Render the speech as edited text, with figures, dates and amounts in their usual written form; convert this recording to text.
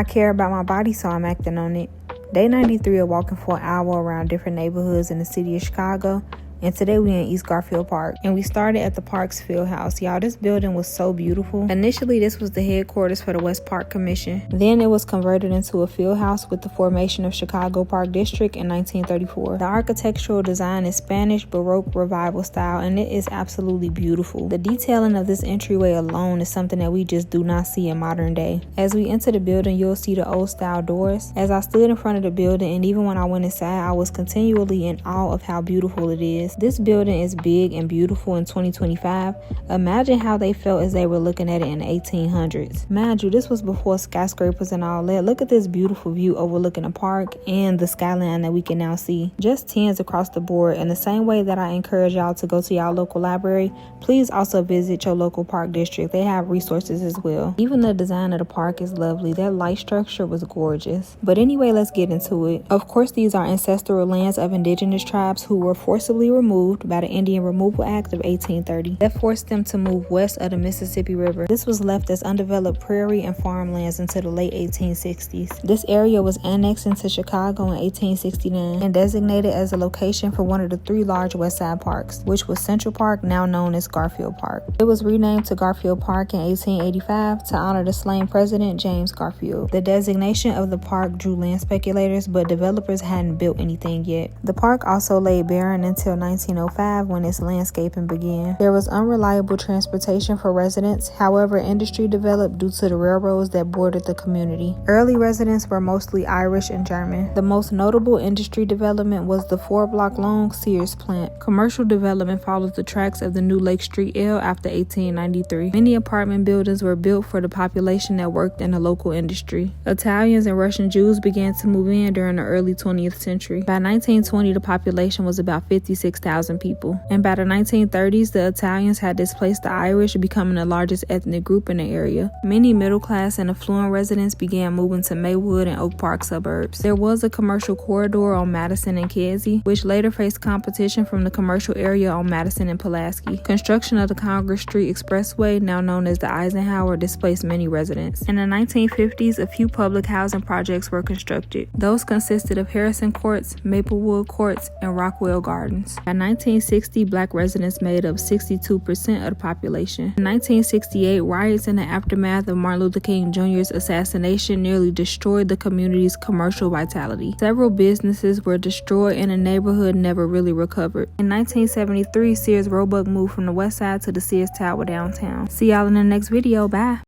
I care about my body, so I'm acting on it. Day 93 of walking for an hour around different neighborhoods in the city of Chicago. And today we in East Garfield Park. And we started at the Park's Field House. Y'all, this building was so beautiful. Initially, this was the headquarters for the West Park Commission. Then it was converted into a field house with the formation of Chicago Park District in 1934. The architectural design is Spanish Baroque Revival style, and it is absolutely beautiful. The detailing of this entryway alone is something that we just do not see in modern day. As we enter the building, you'll see the old style doors. As I stood in front of the building, and even when I went inside, I was continually in awe of how beautiful it is. This building is big and beautiful in 2025. Imagine how they felt as they were looking at it in the 1800s. Mind you, this was before skyscrapers and all that. Look at this beautiful view overlooking the park and the skyline that we can now see. Just 10s across the board. In the same way that I encourage y'all to go to y'all local library, please also visit your local park district. They have resources as well. Even the design of the park is lovely. That light structure was gorgeous. But anyway, let's get into it. Of course, these are ancestral lands of indigenous tribes who were forcibly removed by the Indian Removal Act of 1830 that forced them to move west of the Mississippi River. This was left as undeveloped prairie and farmlands until the late 1860s. This area was annexed into Chicago in 1869 and designated as a location for one of the 3 large West Side parks, which was Central Park, now known as Garfield Park. It was renamed to Garfield Park in 1885 to honor the slain president James Garfield. The designation of the park drew land speculators, but developers hadn't built anything yet. The park also lay barren until 1905 when its landscaping began. There was unreliable transportation for residents. However, industry developed due to the railroads that bordered the community. Early residents were mostly Irish and German. The most notable industry development was the 4-block-long Sears plant. Commercial development followed the tracks of the new Lake Street L after 1893. Many apartment buildings were built for the population that worked in the local industry. Italians and Russian Jews began to move in during the early 20th century. By 1920, the population was about 56,000 people. And by the 1930s, the Italians had displaced the Irish, becoming the largest ethnic group in the area. Many middle-class and affluent residents began moving to Maywood and Oak Park suburbs. There was a commercial corridor on Madison and Kedzie, which later faced competition from the commercial area on Madison and Pulaski. Construction of the Congress Street Expressway, now known as the Eisenhower, displaced many residents. In the 1950s, a few public housing projects were constructed. Those consisted of Harrison Courts, Maplewood Courts, and Rockwell Gardens. By 1960, black residents made up 62% of the population. In 1968, riots in the aftermath of Martin Luther King Jr.'s assassination nearly destroyed the community's commercial vitality. Several businesses were destroyed and the neighborhood never really recovered. In 1973, Sears Roebuck moved from the west side to the Sears Tower downtown. See y'all in the next video. Bye.